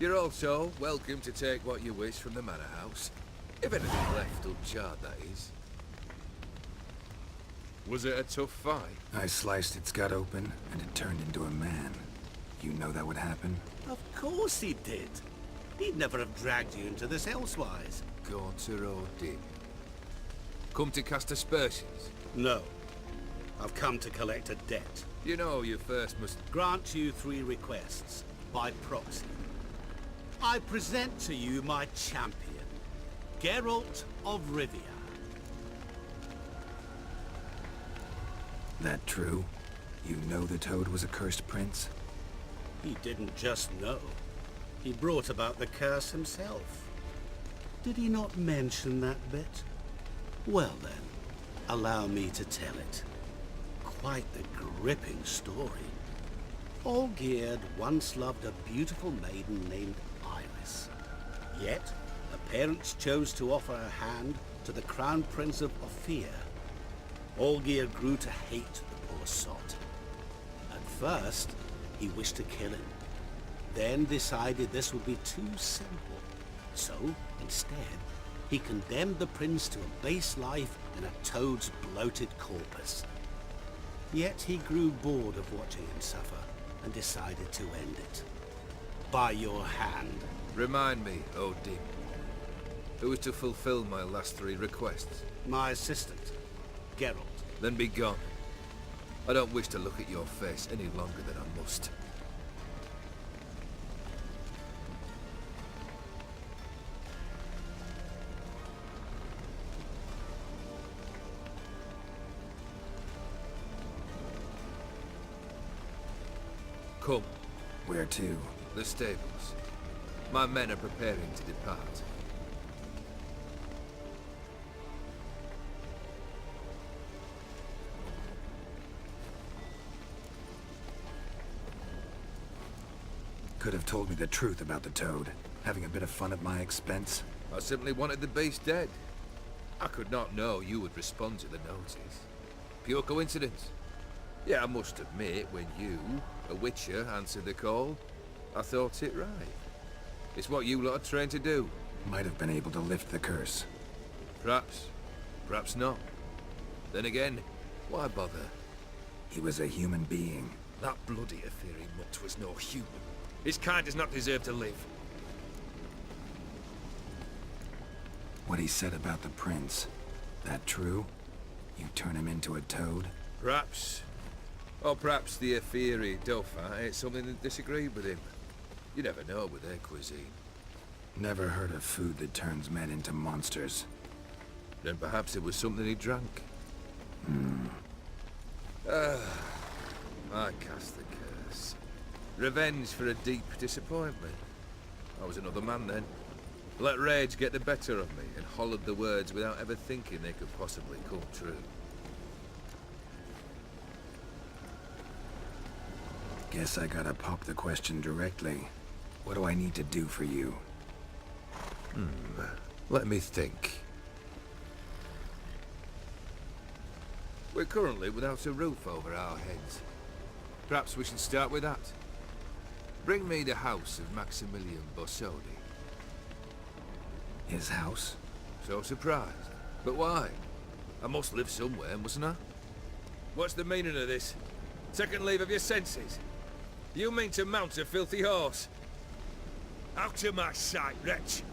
You're also welcome to take what you wish from the manor house. If anything left uncharred, that is. Was it a tough fight? I sliced its gut open, and it turned into a man. You know that would happen? Of course he did. He'd never have dragged you into this elsewise. Gaunter or Dimm? Come to cast aspersions? No. I've come to collect a debt. You know you first must... Grant you 3 requests, by proxy. I present to you my champion, Geralt of Rivia. That true? You know the Toad was a cursed prince? He didn't just know. He brought about the curse himself. Did he not mention that bit? Well then, allow me to tell it. Quite the gripping story. Olgierd once loved a beautiful maiden named Iris. Yet, her parents chose to offer her hand to the Crown Prince of Ofieri. Olgierd grew to hate the poor sot. At first, he wished to kill him. Then decided this would be too simple. So, instead, he condemned the prince to a base life in a toad's bloated corpus. Yet he grew bored of watching him suffer and decided to end it. By your hand. Remind me, oh Dimm. Who is to fulfill my last 3 requests? My assistant, Geralt. Then be gone. I don't wish to look at your face any longer than I must. Come. Where to? The stables. My men are preparing to depart. Could have told me the truth about the Toad, having a bit of fun at my expense. I simply wanted the beast dead. I could not know you would respond to the notice. Pure coincidence. Yeah, I must admit, when you, a witcher, answered the call, I thought it right. It's what you lot are trained to do. Might have been able to lift the curse. Perhaps. Perhaps not. Then again, why bother? He was a human being. That bloody Ofieri mutt was no human. His kind does not deserve to live. What he said about the prince, that true? You turn him into a toad? Perhaps. Or perhaps the Ofieri Dauphin ate something that disagreed with him. You never know with their cuisine. Never heard of food that turns men into monsters. Then perhaps it was something he drank. I cast the curse. Revenge for a deep disappointment. I was another man then. Let rage get the better of me and hollered the words without ever thinking they could possibly come true. Guess I gotta pop the question directly. What do I need to do for you? Let me think. We're currently without a roof over our heads. Perhaps we should start with that. Bring me the house of Maximilian Bossodi. His house? So surprised. But why? I must live somewhere, mustn't I? What's the meaning of this? Second leave of your senses? You mean to mount a filthy horse? Out of my sight, wretch!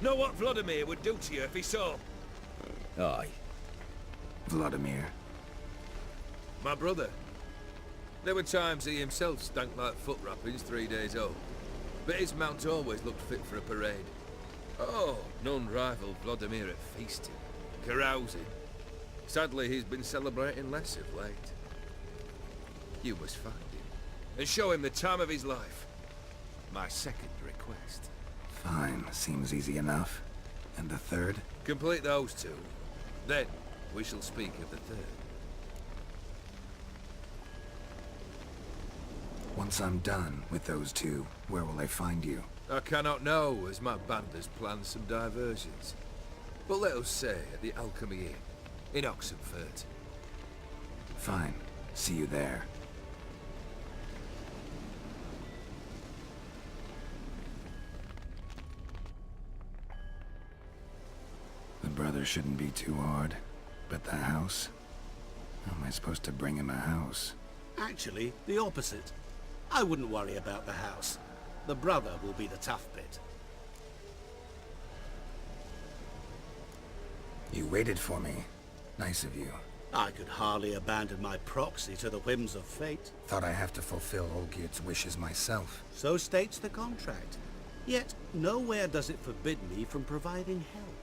Know what VLODIMIR would do to you if he saw? Aye. VLODIMIR. My brother. There were times he himself stank like foot wrappings 3 days old. But his mount always looked fit for a parade. Oh, none rival VLODIMIR at feasting, carousing. Sadly, he's been celebrating less of late. You must find him and show him the time of his life. My second request. Fine, seems easy enough. And the third? Complete those 2. Then, we shall speak of the third. Once I'm done with those 2, where will I find you? I cannot know, as my band has planned some diversions. But let us say at the Alchemy Inn, in Oxenfurt. Fine. See you there. brother shouldn't be too hard. But the house? How am I supposed to bring him a house? Actually, the opposite. I wouldn't worry about the house. The brother will be the tough bit. You waited for me. Nice of you. I could hardly abandon my proxy to the whims of fate. Thought I have to fulfill Olgierd's wishes myself. So states the contract. Yet, nowhere does it forbid me from providing help.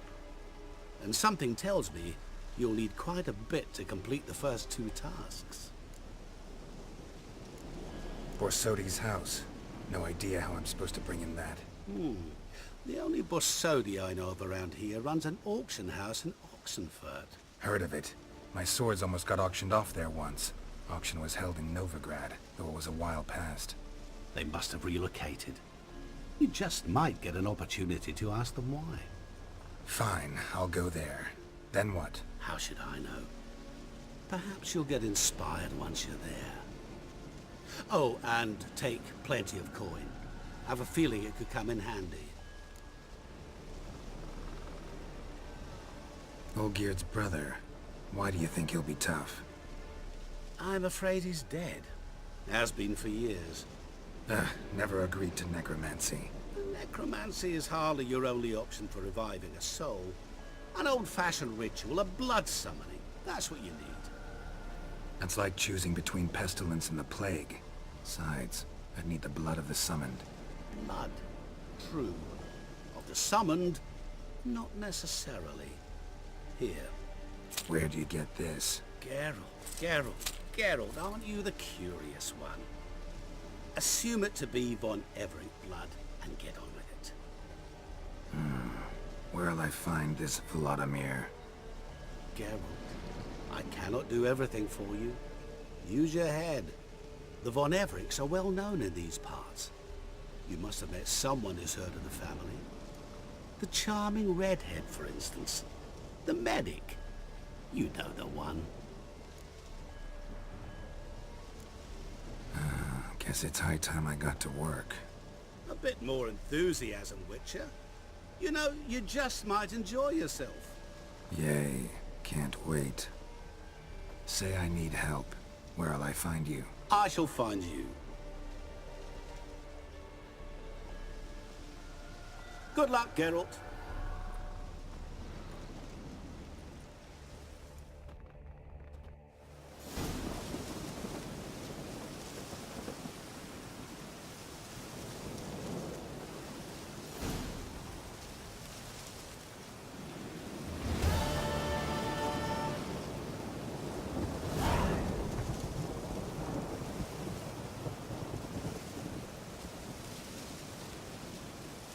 And something tells me you'll need quite a bit to complete the first 2 tasks. Borsodi's house. No idea how I'm supposed to bring him that. The only Borsodi I know of around here runs an auction house in Oxenfurt. Heard of it. My swords almost got auctioned off there once. Auction was held in Novigrad, though it was a while past. They must have relocated. You just might get an opportunity to ask them why. Fine, I'll go there. Then what? How should I know? Perhaps you'll get inspired once you're there. Oh, and take plenty of coin. I have a feeling it could come in handy. Olgierd's brother. Why do you think he'll be tough? I'm afraid he's dead. Has been for years. Never agreed to necromancy. Necromancy is hardly your only option for reviving a soul. An old-fashioned ritual, a blood summoning. That's what you need. That's like choosing between pestilence and the plague. Besides, I'd need the blood of the summoned. Blood. True. Of the summoned, not necessarily. Here. Where do you get this? Geralt, aren't you the curious one? Assume it to be von Everec blood and get on with it. Where'll I find this VLODIMIR? Geralt, I cannot do everything for you. Use your head. The von Everecs are well known in these parts. You must have met someone who's heard of the family. The charming redhead, for instance. The medic. You know the one. Guess it's high time I got to work. A bit more enthusiasm, Witcher. You know, you just might enjoy yourself. Yay, can't wait. Say I need help. Where'll I find you? I shall find you. Good luck, Geralt.